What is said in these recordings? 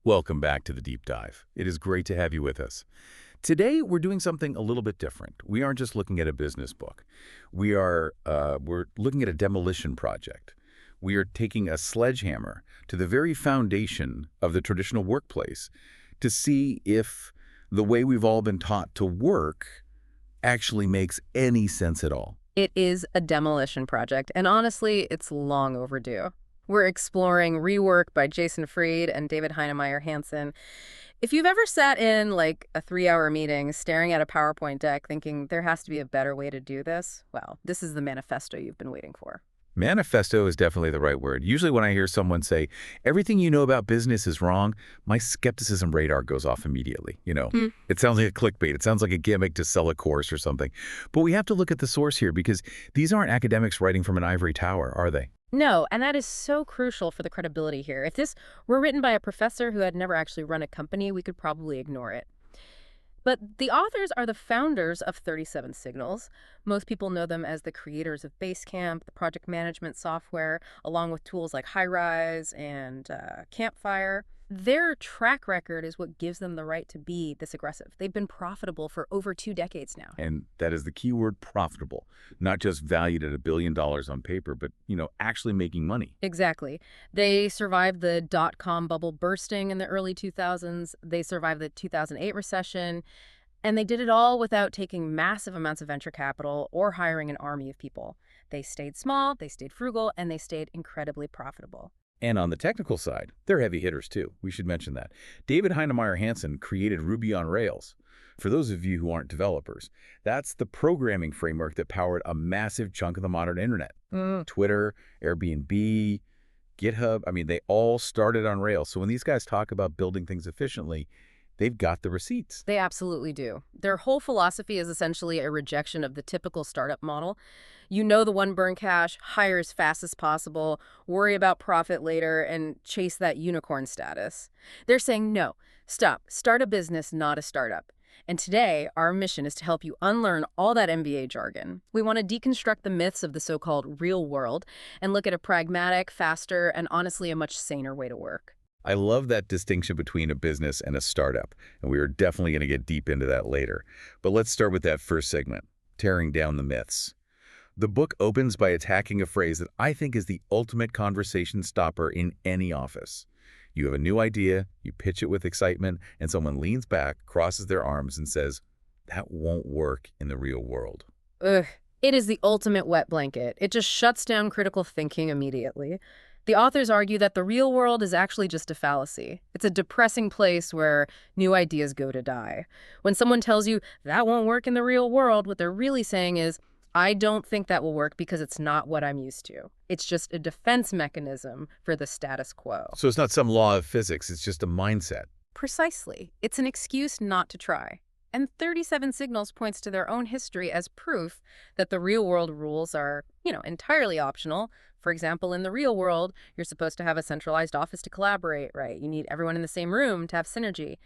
Welcome back to the Deep Dive. It is great to have you with us. Today, we're doing something a little bit different. We aren't just looking at a business book. We're looking at a demolition project. We are taking a sledgehammer to the very foundation of the traditional workplace to see if the way we've all been taught to work actually makes any sense at all. It is a demolition project, and honestly, it's long overdue. We're exploring Rework by Jason Fried and David Heinemeier Hansson. If you've ever sat in like a 3-hour meeting staring at a PowerPoint deck thinking there has to be a better way to do this, well, this is the manifesto you've been waiting for. Manifesto is definitely the right word. Usually when I hear someone say, everything you know about business is wrong, my skepticism radar goes off immediately. It sounds like a clickbait. It sounds like a gimmick to sell a course or something. But we have to look at the source here because these aren't academics writing from an ivory tower, are they? No, and that is so crucial for the credibility here. If this were written by a professor who had never actually run a company, we could probably ignore it. But the authors are the founders of 37 Signals. Most people know them as the creators of Basecamp, the project management software, along with tools like Highrise and Campfire. Their track record is what gives them the right to be this aggressive. They've been profitable for over 2 decades now. And that is the key word, profitable. Not just valued at $1 billion on paper, but, actually making money. Exactly. They survived the dot-com bubble bursting in the early 2000s. They survived the 2008 recession. And they did it all without taking massive amounts of venture capital or hiring an army of people. They stayed small, they stayed frugal, and they stayed incredibly profitable. And on the technical side, they're heavy hitters too. We should mention that. David Heinemeier Hansson created Ruby on Rails. For those of you who aren't developers, that's the programming framework that powered a massive chunk of the modern internet. Twitter, Airbnb, GitHub, they all started on Rails. So when these guys talk about building things efficiently, they've got the receipts. They absolutely do. Their whole philosophy is essentially a rejection of the typical startup model. You know the one burn cash, hire as fast as possible, worry about profit later, and chase that unicorn status. They're saying, no, stop, start a business, not a startup. And today, our mission is to help you unlearn all that MBA jargon. We want to deconstruct the myths of the so-called real world and look at a pragmatic, faster, and honestly a much saner way to work. I love that distinction between a business and a startup, and we are definitely going to get deep into that later. But let's start with that first segment, tearing down the myths. The book opens by attacking a phrase that I think is the ultimate conversation stopper in any office. You have a new idea, you pitch it with excitement, and someone leans back, crosses their arms, and says, that won't work in the real world. Ugh. It is the ultimate wet blanket. It just shuts down critical thinking immediately. The authors argue that the real world is actually just a fallacy. It's a depressing place where new ideas go to die. When someone tells you that won't work in the real world, what they're really saying is, I don't think that will work because it's not what I'm used to. It's just a defense mechanism for the status quo. So it's not some law of physics, it's just a mindset. Precisely. It's an excuse not to try. And 37 Signals points to their own history as proof that the real-world rules are, entirely optional. For example, in the real world, you're supposed to have a centralized office to collaborate, right? You need everyone in the same room to have synergy.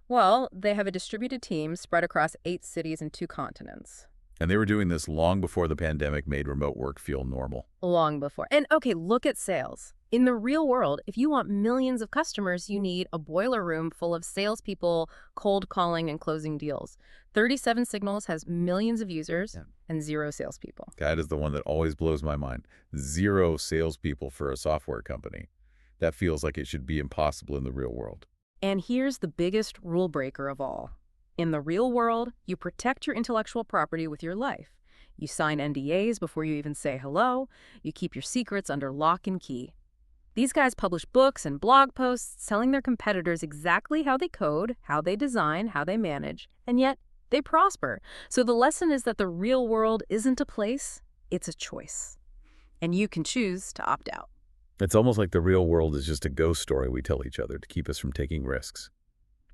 Well, they have a distributed team spread across 8 cities and 2 continents. And they were doing this long before the pandemic made remote work feel normal. Long before. And okay, look at sales. In the real world, if you want millions of customers, you need a boiler room full of salespeople cold calling and closing deals. 37 Signals has millions of users and 0 salespeople. That is the one that always blows my mind. 0 salespeople for a software company. That feels like it should be impossible in the real world. And here's the biggest rule breaker of all. In the real world, you protect your intellectual property with your life. You sign NDAs before you even say hello. You keep your secrets under lock and key. These guys publish books and blog posts telling their competitors exactly how they code, how they design, how they manage, and yet they prosper. So the lesson is that the real world isn't a place, it's a choice. And you can choose to opt out. It's almost like the real world is just a ghost story we tell each other to keep us from taking risks.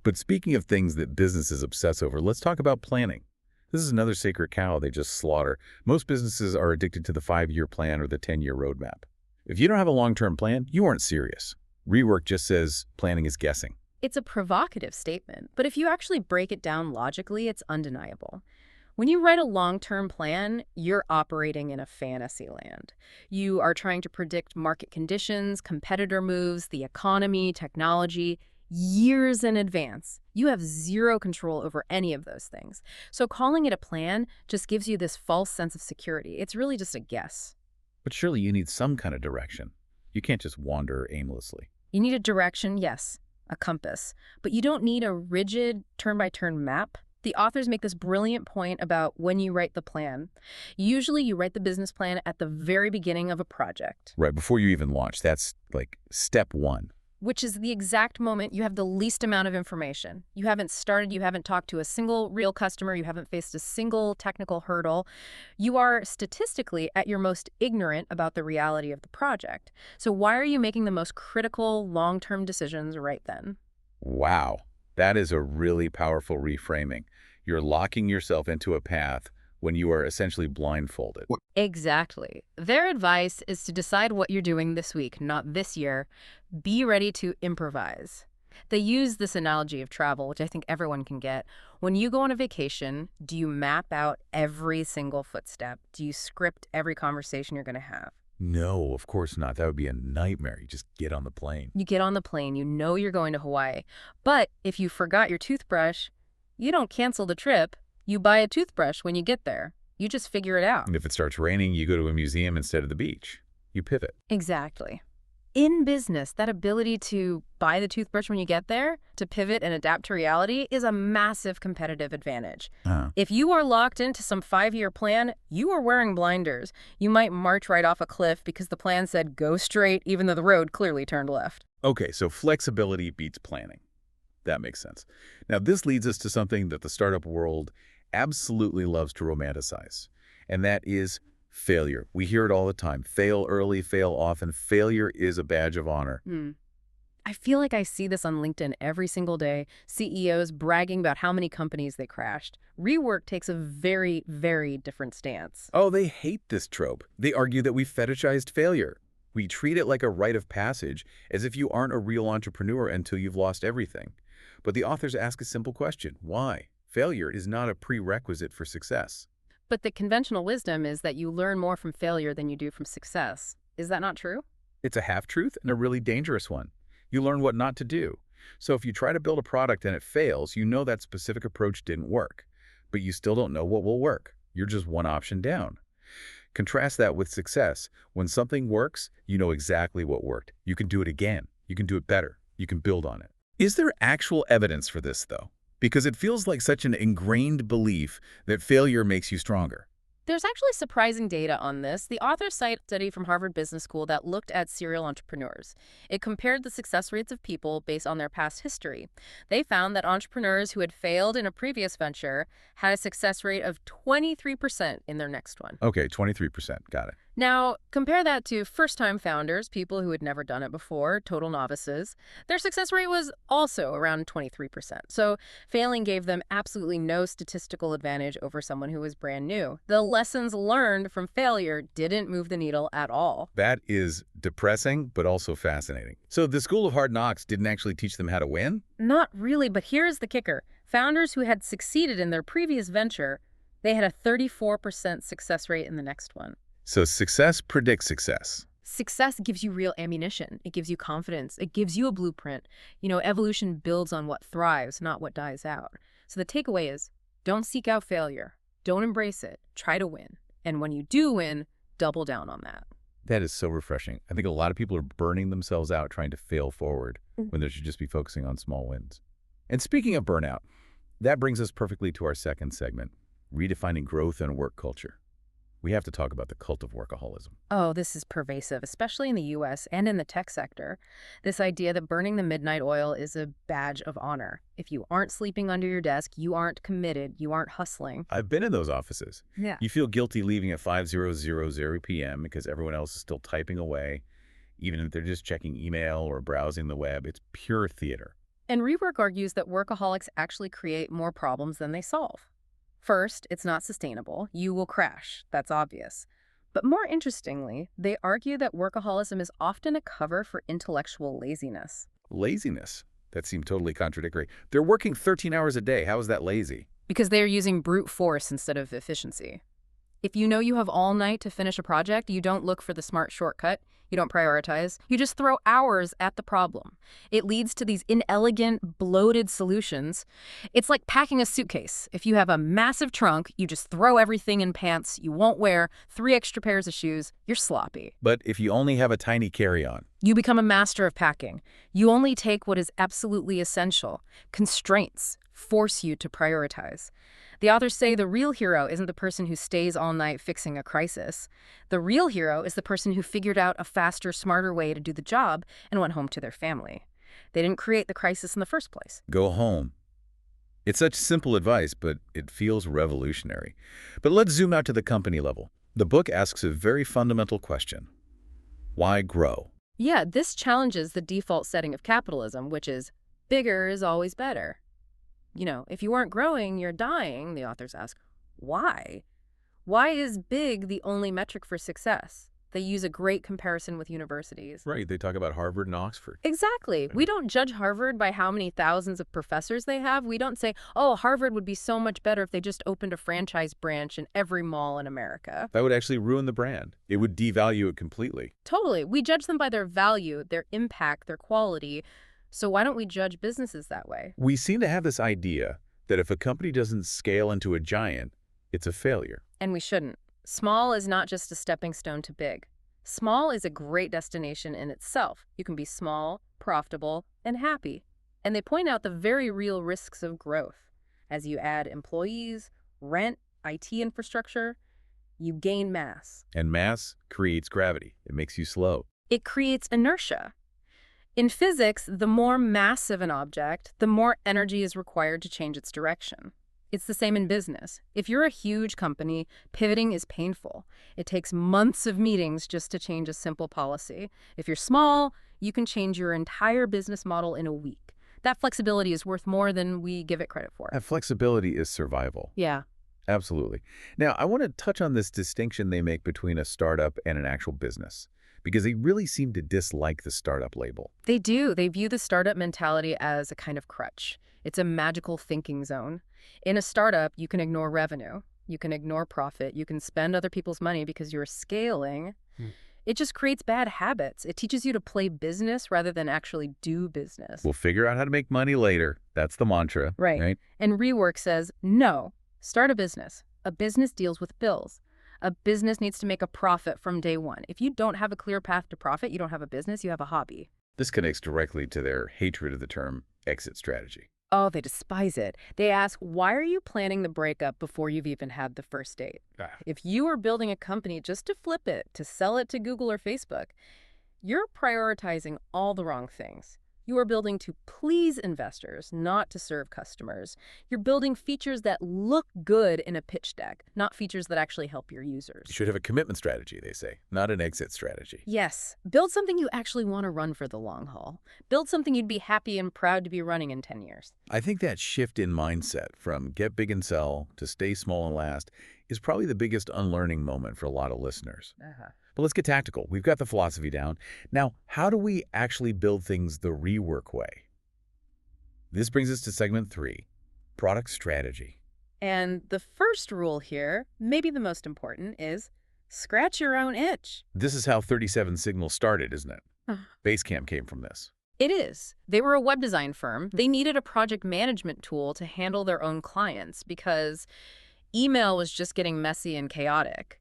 But speaking of things that businesses obsess over, let's talk about planning. This is another sacred cow they just slaughter. Most businesses are addicted to the 5-year plan or the 10-year roadmap. If you don't have a long-term plan, you aren't serious. Rework just says planning is guessing. It's a provocative statement, but if you actually break it down logically, it's undeniable. When you write a long-term plan, you're operating in a fantasy land. You are trying to predict market conditions, competitor moves, the economy, technology, years in advance. You have zero control over any of those things. So calling it a plan just gives you this false sense of security. It's really just a guess. But surely you need some kind of direction. You can't just wander aimlessly. You need a direction, yes, a compass, but you don't need a rigid turn-by-turn map. The authors make this brilliant point about when you write the plan. Usually you write the business plan at the very beginning of a project. Right, before you even launch. That's like step one. Which is the exact moment you have the least amount of information. You haven't started, you haven't talked to a single real customer, you haven't faced a single technical hurdle. You are statistically at your most ignorant about the reality of the project. So why are you making the most critical long-term decisions right then? Wow, that is a really powerful reframing. You're locking yourself into a path when you are essentially blindfolded. Exactly. Their advice is to decide what you're doing this week, not this year. Be ready to improvise. They use this analogy of travel, which I think everyone can get. When you go on a vacation, do you map out every single footstep? Do you script every conversation you're going to have? No, of course not. That would be a nightmare. You just get on the plane. You get on the plane, you know you're going to Hawaii. But if you forgot your toothbrush, you don't cancel the trip. You buy a toothbrush when you get there. You just figure it out. And if it starts raining, you go to a museum instead of the beach. You pivot. Exactly. In business, that ability to buy the toothbrush when you get there, to pivot and adapt to reality, is a massive competitive advantage. If you are locked into some 5-year plan, you are wearing blinders. You might march right off a cliff because the plan said go straight, even though the road clearly turned left. Okay, so flexibility beats planning. That makes sense. Now, this leads us to something that the startup world absolutely loves to romanticize, and that is failure. We hear it all the time. Fail early, fail often. Failure is a badge of honor. I feel like I see this on LinkedIn every single day. CEOs bragging about how many companies they crashed. Rework takes a very, very different stance. Oh, they hate this trope. They argue that we fetishized failure. We treat it like a rite of passage, as if you aren't a real entrepreneur until you've lost everything. But the authors ask a simple question. Why? Failure is not a prerequisite for success. But the conventional wisdom is that you learn more from failure than you do from success. Is that not true? It's a half-truth and a really dangerous one. You learn what not to do. So if you try to build a product and it fails, you know that specific approach didn't work. But you still don't know what will work. You're just one option down. Contrast that with success. When something works, you know exactly what worked. You can do it again. You can do it better. You can build on it. Is there actual evidence for this, though? Because it feels like such an ingrained belief that failure makes you stronger. There's actually surprising data on this. The authors cite a study from Harvard Business School that looked at serial entrepreneurs. It compared the success rates of people based on their past history. They found that entrepreneurs who had failed in a previous venture had a success rate of 23% in their next one. Okay, 23%. Got it. Now, compare that to first-time founders, people who had never done it before, total novices. Their success rate was also around 23%. So failing gave them absolutely no statistical advantage over someone who was brand new. The lessons learned from failure didn't move the needle at all. That is depressing, but also fascinating. So the School of Hard Knocks didn't actually teach them how to win? Not really, but here's the kicker. Founders who had succeeded in their previous venture, they had a 34% success rate in the next one. So success predicts success. Success gives you real ammunition. It gives you confidence. It gives you a blueprint. You know, evolution builds on what thrives, not what dies out. So the takeaway is, don't seek out failure. Don't embrace it. Try to win. And when you do win, double down on that. That is so refreshing. I think a lot of people are burning themselves out trying to fail forward when they should just be focusing on small wins. And speaking of burnout, that brings us perfectly to our second segment, redefining growth and work culture. We have to talk about the cult of workaholism. Oh, this is pervasive, especially in the U.S. and in the tech sector. This idea that burning the midnight oil is a badge of honor. If you aren't sleeping under your desk, you aren't committed, you aren't hustling. I've been in those offices. Yeah. You feel guilty leaving at 5:00 p.m. because everyone else is still typing away, even if they're just checking email or browsing the web. It's pure theater. And Rework argues that workaholics actually create more problems than they solve. First, it's not sustainable. You will crash. That's obvious. But more interestingly, they argue that workaholism is often a cover for intellectual laziness. Laziness? That seemed totally contradictory. They're working 13 hours a day. How is that lazy? Because they're using brute force instead of efficiency. If you know you have all night to finish a project, you don't look for the smart shortcut. You don't prioritize. You just throw hours at the problem. It leads to these inelegant, bloated solutions. It's like packing a suitcase. If you have a massive trunk, you just throw everything in pants you won't wear, 3 extra pairs of shoes. You're sloppy. But if you only have a tiny carry-on, You become a master of packing. You only take what is absolutely essential. Constraints force you to prioritize. The authors say the real hero isn't the person who stays all night fixing a crisis. The real hero is the person who figured out a faster, smarter way to do the job and went home to their family. They didn't create the crisis in the first place. go home. It's such simple advice, but it feels revolutionary. But let's zoom out to the company level. The book asks a very fundamental question. Why grow? Yeah, this challenges the default setting of capitalism, which is bigger is always better. If you aren't growing, you're dying, the authors ask. Why? Why is big the only metric for success? They use a great comparison with universities. Right, they talk about Harvard and Oxford. Exactly. We don't judge Harvard by how many thousands of professors they have. We don't say, oh, Harvard would be so much better if they just opened a franchise branch in every mall in America. That would actually ruin the brand. It would devalue it completely. Totally. We judge them by their value, their impact, their quality. So why don't we judge businesses that way? We seem to have this idea that if a company doesn't scale into a giant, it's a failure. And we shouldn't. Small is not just a stepping stone to big. Small is a great destination in itself. You can be small, profitable, and happy. And they point out the very real risks of growth. As you add employees, rent, IT infrastructure, you gain mass. And mass creates gravity. It makes you slow. It creates inertia. In physics, the more massive an object, the more energy is required to change its direction. It's the same in business. If you're a huge company, pivoting is painful. It takes months of meetings just to change a simple policy. If you're small, you can change your entire business model in a week. That flexibility is worth more than we give it credit for. That flexibility is survival. Yeah. Absolutely. Now, I want to touch on this distinction they make between a startup and an actual business, because they really seem to dislike the startup label. They do. They view the startup mentality as a kind of crutch. It's a magical thinking zone. In a startup, you can ignore revenue. You can ignore profit. You can spend other people's money because you're scaling. It just creates bad habits. It teaches you to play business rather than actually do business. We'll figure out how to make money later. That's the mantra. Right. And Rework says, no, start a business. A business deals with bills. A business needs to make a profit from day one. If you don't have a clear path to profit, you don't have a business, you have a hobby. This connects directly to their hatred of the term exit strategy. Oh, they despise it. They ask, why are you planning the breakup before you've even had the first date? If you are building a company just to flip it, to sell it to Google or Facebook, you're prioritizing all the wrong things. You are building to please investors, not to serve customers. You're building features that look good in a pitch deck, not features that actually help your users. You should have a commitment strategy, they say, not an exit strategy. Yes. Build something you actually want to run for the long haul. Build something you'd be happy and proud to be running in 10 years. I think that shift in mindset from get big and sell to stay small and last is probably the biggest unlearning moment for a lot of listeners. But let's get tactical. We've got the philosophy down. Now, how do we actually build things the Rework way? This brings us to segment 3, product strategy. And the first rule here, maybe the most important, is scratch your own itch. This is how 37 Signal started, isn't it? Basecamp came from this. It is. They were a web design firm. They needed a project management tool to handle their own clients because email was just getting messy and chaotic.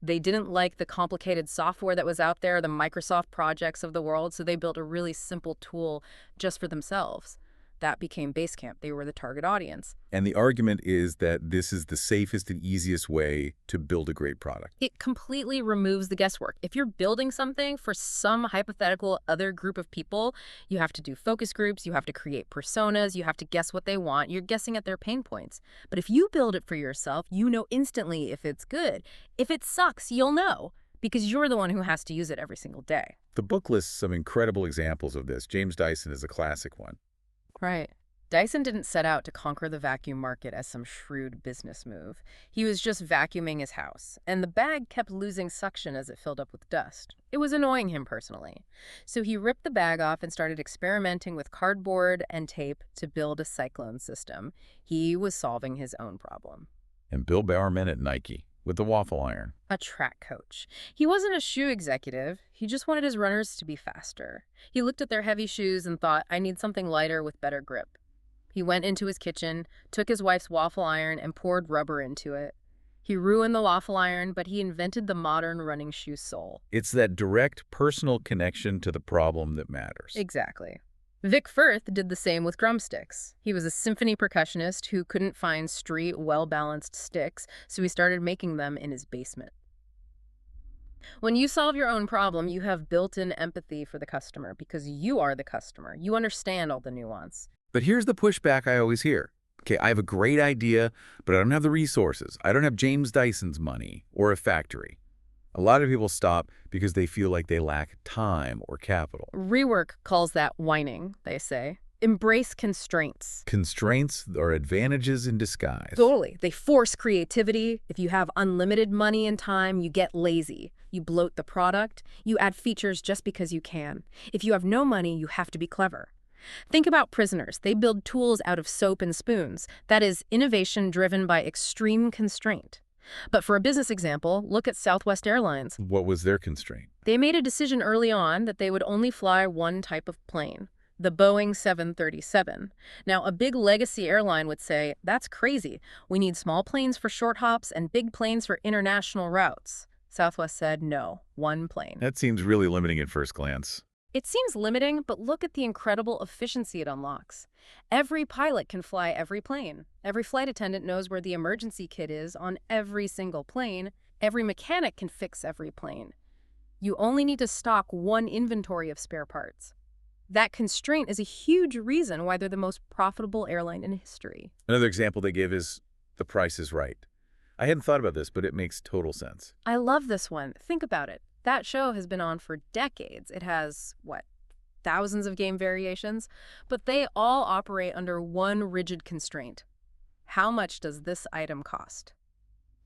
They didn't like the complicated software that was out there, the Microsoft projects of the world, so they built a really simple tool just for themselves. That became Basecamp. They were the target audience. And the argument is that this is the safest and easiest way to build a great product. It completely removes the guesswork. If you're building something for some hypothetical other group of people, you have to do focus groups, you have to create personas, you have to guess what they want. You're guessing at their pain points. But if you build it for yourself, you know instantly if it's good. If it sucks, you'll know, because you're the one who has to use it every single day. The book lists some incredible examples of this. James Dyson is a classic one. Right. Dyson didn't set out to conquer the vacuum market as some shrewd business move. He was just vacuuming his house, and the bag kept losing suction as it filled up with dust. It was annoying him personally. So he ripped the bag off and started experimenting with cardboard and tape to build a cyclone system. He was solving his own problem. And Bill Bowerman at Nike with the waffle iron. A track coach. He wasn't a shoe executive. He just wanted his runners to be faster. He looked at their heavy shoes and thought, I need something lighter with better grip. He went into his kitchen, took his wife's waffle iron, and poured rubber into it. He ruined the waffle iron, but he invented the modern running shoe sole. It's that direct personal connection to the problem that matters. Exactly. Vic Firth did the same with drumsticks. He was a symphony percussionist who couldn't find straight, well-balanced sticks, so he started making them in his basement. When you solve your own problem, you have built-in empathy for the customer because you are the customer. You understand all the nuance. But here's the pushback I always hear. Okay, I have a great idea, but I don't have the resources. I don't have James Dyson's money or a factory. A lot of people stop because they feel like they lack time or capital. Rework calls that whining, they say. Embrace constraints. Constraints are advantages in disguise. Totally. They force creativity. If you have unlimited money and time, you get lazy. You bloat the product. You add features just because you can. If you have no money, you have to be clever. Think about prisoners. They build tools out of soap and spoons. That is innovation driven by extreme constraint. But for a business example, look at Southwest Airlines. What was their constraint? They made a decision early on that they would only fly one type of plane, the Boeing 737. Now, a big legacy airline would say, that's crazy. We need small planes for short hops and big planes for international routes. Southwest said, no, one plane. That seems really limiting at first glance. It seems limiting, but look at the incredible efficiency it unlocks. Every pilot can fly every plane. Every flight attendant knows where the emergency kit is on every single plane. Every mechanic can fix every plane. You only need to stock one inventory of spare parts. That constraint is a huge reason why they're the most profitable airline in history. Another example they give is The Price is Right. I hadn't thought about this, but it makes total sense. I love this one. Think about it. That show has been on for decades. It has, thousands of game variations, but they all operate under one rigid constraint. How much does this item cost?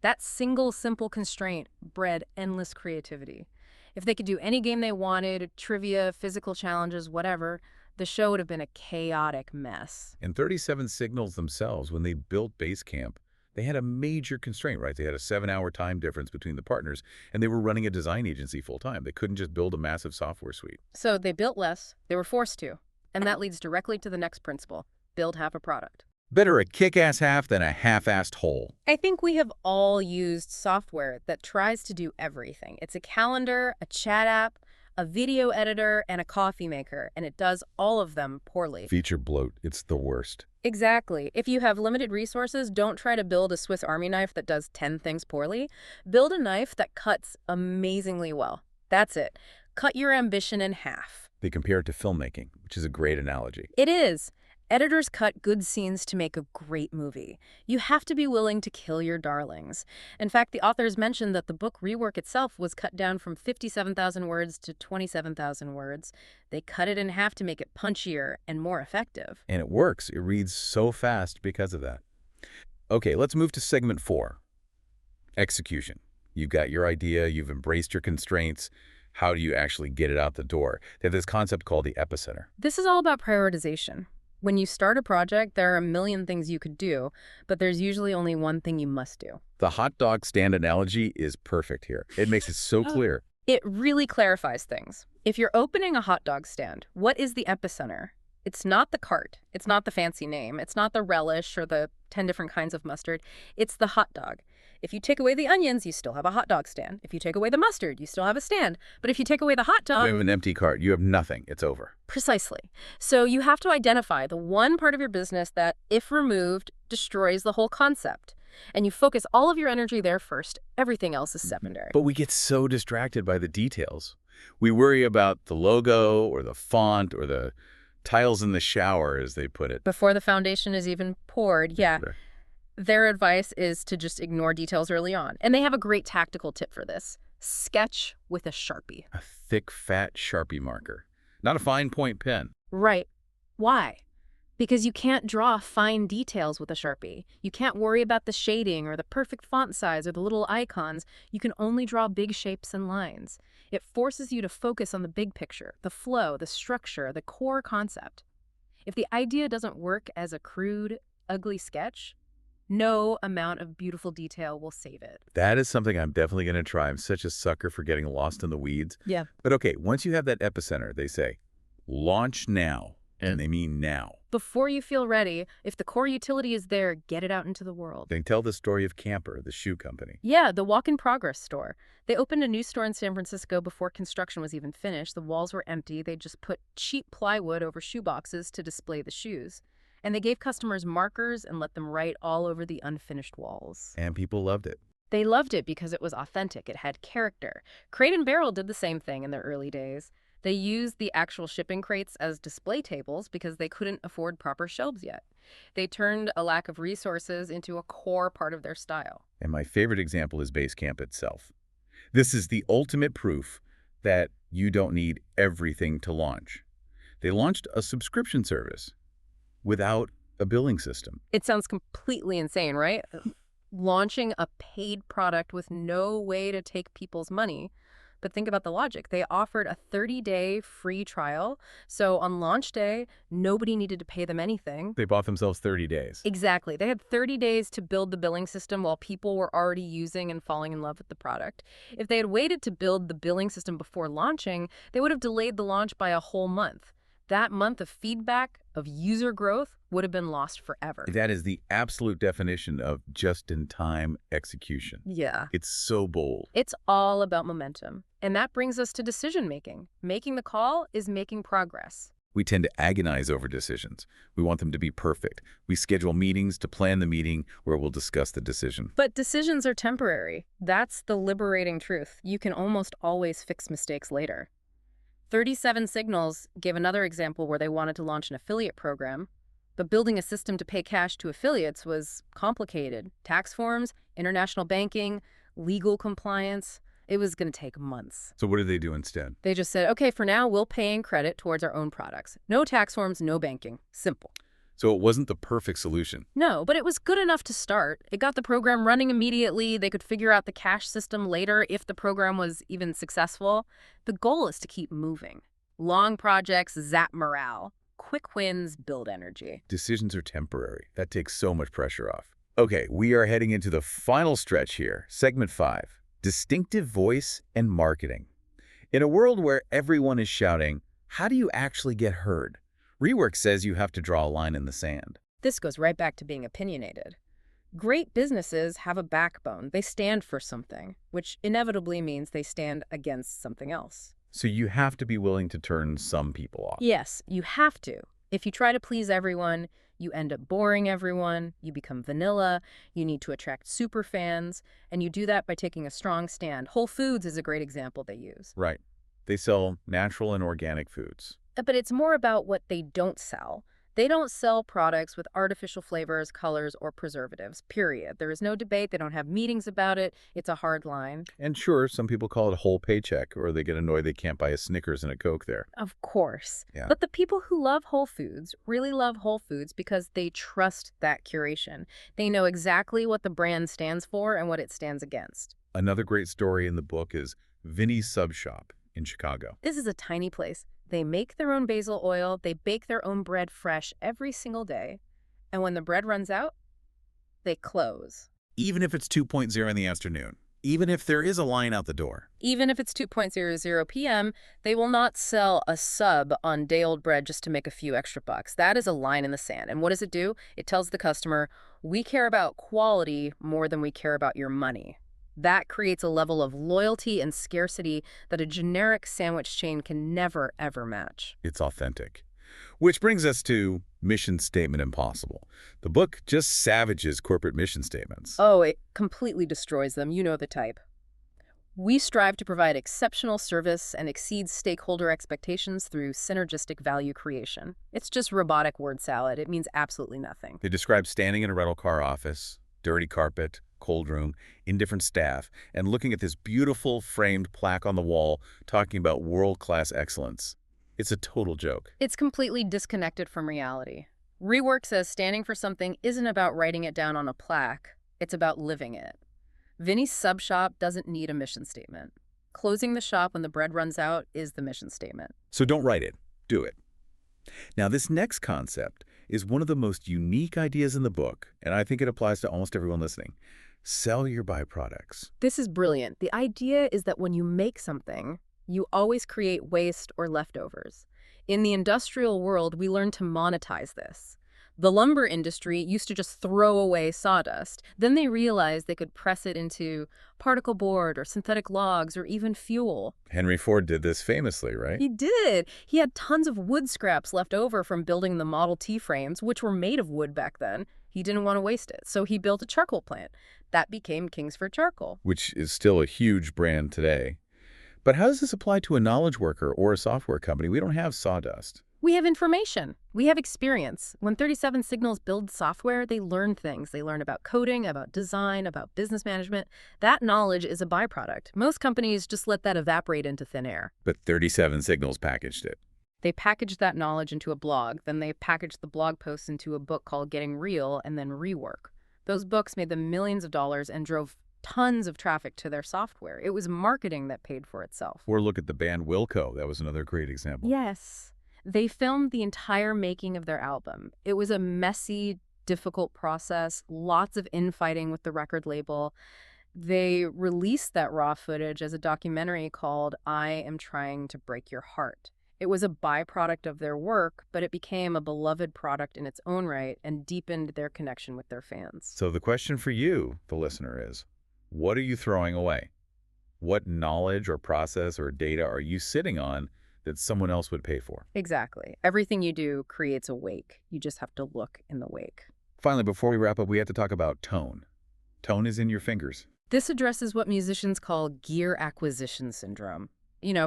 That single simple constraint bred endless creativity. If they could do any game they wanted, trivia, physical challenges, whatever, the show would have been a chaotic mess. And 37 Signals themselves, when they built Basecamp, they had a major constraint, right? They had a 7-hour time difference between the partners, and they were running a design agency full-time. They couldn't just build a massive software suite. So they built less. They were forced to. And that leads directly to the next principle. Build half a product. Better a kick-ass half than a half-assed whole. I think we have all used software that tries to do everything. It's a calendar, a chat app, a video editor, and a coffee maker, and it does all of them poorly. Feature bloat. It's the worst. Exactly. If you have limited resources, don't try to build a Swiss Army knife that does 10 things poorly. Build a knife that cuts amazingly well. That's it. Cut your ambition in half. They compare it to filmmaking, which is a great analogy. It is. Editors cut good scenes to make a great movie. You have to be willing to kill your darlings. In fact, the authors mentioned that the book Rework itself was cut down from 57,000 words to 27,000 words. They cut it in half to make it punchier and more effective. And it works. It reads so fast because of that. Okay, let's move to segment 4. Execution. You've got your idea. You've embraced your constraints. How do you actually get it out the door? They have this concept called the epicenter. This is all about prioritization. When you start a project, there are a million things you could do, but there's usually only one thing you must do. The hot dog stand analogy is perfect here. It makes it so clear. It really clarifies things. If you're opening a hot dog stand, what is the epicenter? It's not the cart. It's not the fancy name. It's not the relish or the 10 different kinds of mustard. It's the hot dog. If you take away the onions, you still have a hot dog stand. If you take away the mustard, you still have a stand. But if you take away the hot dog... You have an empty cart. You have nothing. It's over. Precisely. So you have to identify the one part of your business that, if removed, destroys the whole concept. And you focus all of your energy there first. Everything else is secondary. But we get so distracted by the details. We worry about the logo or the font or the tiles in the shower, as they put it. Before the foundation is even poured, yeah. Their advice is to just ignore details early on. And they have a great tactical tip for this. Sketch with a Sharpie. A thick, fat Sharpie marker. Not a fine point pen. Right. Why? Because you can't draw fine details with a Sharpie. You can't worry about the shading or the perfect font size or the little icons. You can only draw big shapes and lines. It forces you to focus on the big picture, the flow, the structure, the core concept. If the idea doesn't work as a crude, ugly sketch, No amount of beautiful detail will save it. That is something I'm definitely going to try. I'm such a sucker for getting lost in the weeds. Yeah. But okay, once you have that epicenter, they say, launch now. And they mean now. Before you feel ready, if the core utility is there, get it out into the world. They tell the story of Camper, the shoe company. Yeah, the walk-in-progress store. They opened a new store in San Francisco before construction was even finished. The walls were empty. They just put cheap plywood over shoe boxes to display the shoes. And they gave customers markers and let them write all over the unfinished walls. And people loved it. They loved it because it was authentic. It had character. Crate and Barrel did the same thing in their early days. They used the actual shipping crates as display tables because they couldn't afford proper shelves yet. They turned a lack of resources into a core part of their style. And my favorite example is Basecamp itself. This is the ultimate proof that you don't need everything to launch. They launched a subscription service without a billing system. It sounds completely insane, right? Launching a paid product with no way to take people's money. But think about the logic. They offered a 30-day free trial. So on launch day, nobody needed to pay them anything. They bought themselves 30 days. Exactly. They had 30 days to build the billing system while people were already using and falling in love with the product. If they had waited to build the billing system before launching, they would have delayed the launch by a whole month. That month of feedback, of user growth, would have been lost forever. That is the absolute definition of just-in-time execution. Yeah. It's so bold. It's all about momentum. And that brings us to decision-making. Making the call is making progress. We tend to agonize over decisions. We want them to be perfect. We schedule meetings to plan the meeting where we'll discuss the decision. But decisions are temporary. That's the liberating truth. You can almost always fix mistakes later. 37 Signals gave another example where they wanted to launch an affiliate program, but building a system to pay cash to affiliates was complicated. Tax forms, international banking, legal compliance. It was going to take months. So what did they do instead? They just said, okay, for now, we'll pay in credit towards our own products. No tax forms, no banking. Simple. So it wasn't the perfect solution. No, but it was good enough to start. It got the program running immediately. They could figure out the cash system later if the program was even successful. The goal is to keep moving. Long projects zap morale. Quick wins build energy. Decisions are temporary. That takes so much pressure off. Okay, we are heading into the final stretch here. Segment 5, distinctive voice and marketing. In a world where everyone is shouting, how do you actually get heard? Rework says you have to draw a line in the sand. This goes right back to being opinionated. Great businesses have a backbone. They stand for something, which inevitably means they stand against something else. So you have to be willing to turn some people off. Yes, you have to. If you try to please everyone, you end up boring everyone, you become vanilla, you need to attract super fans, and you do that by taking a strong stand. Whole Foods is a great example they use. Right. They sell natural and organic foods. But it's more about what they don't sell. They don't sell products with artificial flavors, colors, or preservatives, period. There is no debate. They don't have meetings about it. It's a hard line. And sure, some people call it a whole paycheck, or they get annoyed they can't buy a Snickers and a Coke there. Of course. Yeah. But the people who love Whole Foods really love Whole Foods because they trust that curation. They know exactly what the brand stands for and what it stands against. Another great story in the book is Vinny's Sub Shop in Chicago. This is a tiny place. They make their own basil oil. They bake their own bread fresh every single day. And when the bread runs out, they close. Even if it's 2:00 in the afternoon, even if there is a line out the door. Even if it's 2:00 p.m., they will not sell a sub on day-old bread just to make a few extra bucks. That is a line in the sand. And what does it do? It tells the customer, we care about quality more than we care about your money. That creates a level of loyalty and scarcity that a generic sandwich chain can never, ever match. It's authentic. Which brings us to Mission Statement Impossible. The book just savages corporate mission statements. Oh, it completely destroys them. You know the type. We strive to provide exceptional service and exceed stakeholder expectations through synergistic value creation. It's just robotic word salad. It means absolutely nothing. They describe standing in a rental car office, dirty carpet, cold room, indifferent staff, and looking at this beautiful framed plaque on the wall talking about world-class excellence. It's a total joke. It's completely disconnected from reality. Rework says standing for something isn't about writing it down on a plaque. It's about living it. Vinny's Sub Shop doesn't need a mission statement. Closing the shop when the bread runs out is the mission statement. So don't write it. Do it. Now, this next concept is one of the most unique ideas in the book, and I think it applies to almost everyone listening. Sell your byproducts. This is brilliant. The idea is that when you make something, you always create waste or leftovers. In the industrial world, we learn to monetize this. The lumber industry used to just throw away sawdust. Then they realized they could press it into particle board or synthetic logs or even fuel. Henry Ford did this famously, right? He did. He had tons of wood scraps left over from building the Model T frames, which were made of wood back then. He didn't want to waste it, so he built a charcoal plant. That became Kingsford Charcoal. Which is still a huge brand today. But how does this apply to a knowledge worker or a software company? We don't have sawdust. We have information. We have experience. When 37 Signals build software, they learn things. They learn about coding, about design, about business management. That knowledge is a byproduct. Most companies just let that evaporate into thin air. But 37 Signals packaged it. They packaged that knowledge into a blog. Then they packaged the blog posts into a book called Getting Real and then Rework. Those books made them millions of dollars and drove tons of traffic to their software. It was marketing that paid for itself. Or look at the band Wilco. That was another great example. Yes. They filmed the entire making of their album. It was a messy, difficult process, lots of infighting with the record label. They released that raw footage as a documentary called I Am Trying to Break Your Heart. It was a byproduct of their work, but it became a beloved product in its own right and deepened their connection with their fans. So the question for you, the listener, is, what are you throwing away? What knowledge or process or data are you sitting on that someone else would pay for? Exactly. Everything you do creates a wake. You just have to look in the wake. Finally, before we wrap up, we have to talk about tone. Tone is in your fingers. This addresses what musicians call gear acquisition syndrome.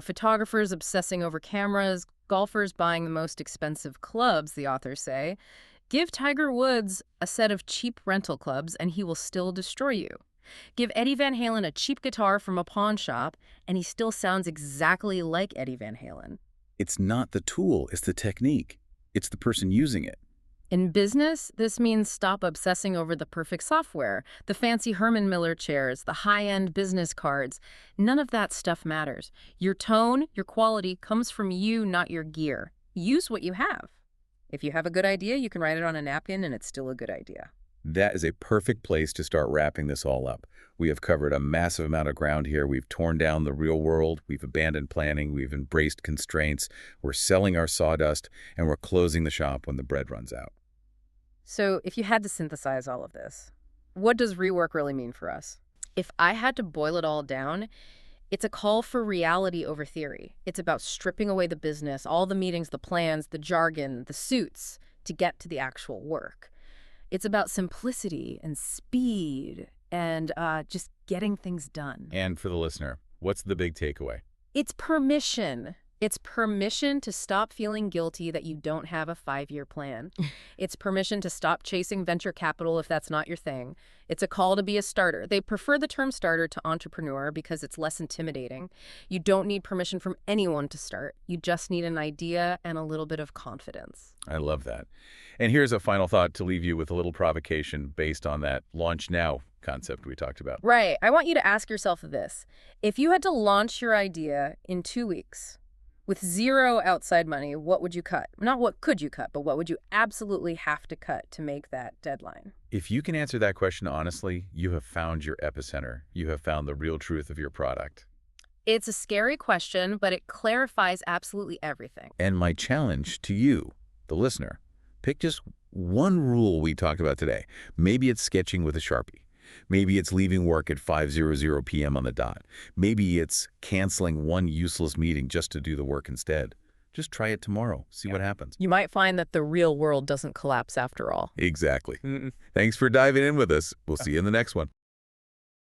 Photographers obsessing over cameras, golfers buying the most expensive clubs, the authors say. Give Tiger Woods a set of cheap rental clubs and he will still destroy you. Give Eddie Van Halen a cheap guitar from a pawn shop, and he still sounds exactly like Eddie Van Halen. It's not the tool, it's the technique. It's the person using it. In business, this means stop obsessing over the perfect software, the fancy Herman Miller chairs, the high-end business cards. None of that stuff matters. Your tone, your quality comes from you, not your gear. Use what you have. If you have a good idea, you can write it on a napkin, and it's still a good idea. That is a perfect place to start wrapping this all up. We have covered a massive amount of ground here. We've torn down the real world. We've abandoned planning. We've embraced constraints. We're selling our sawdust, and we're closing the shop when the bread runs out. So if you had to synthesize all of this, what does rework really mean for us? If I had to boil it all down, it's a call for reality over theory. It's about stripping away the business, all the meetings, the plans, the jargon, the suits, to get to the actual work. It's about simplicity and speed and just getting things done. And for the listener, what's the big takeaway? It's permission. It's permission to stop feeling guilty that you don't have a 5-year plan. It's permission to stop chasing venture capital if that's not your thing. It's a call to be a starter. They prefer the term starter to entrepreneur because it's less intimidating. You don't need permission from anyone to start. You just need an idea and a little bit of confidence. I love that. And here's a final thought to leave you with a little provocation based on that launch now concept we talked about. Right. I want you to ask yourself this. If you had to launch your idea in 2 weeks with zero outside money, what would you cut? Not what could you cut, but what would you absolutely have to cut to make that deadline? If you can answer that question honestly, you have found your epicenter. You have found the real truth of your product. It's a scary question, but it clarifies absolutely everything. And my challenge to you, the listener, pick just one rule we talked about today. Maybe it's sketching with a Sharpie. Maybe it's leaving work at 5:00 p.m. on the dot. Maybe it's canceling one useless meeting just to do the work instead. Just try it tomorrow. See what happens. You might find that the real world doesn't collapse after all. Exactly. Thanks for diving in with us. We'll see you in the next one.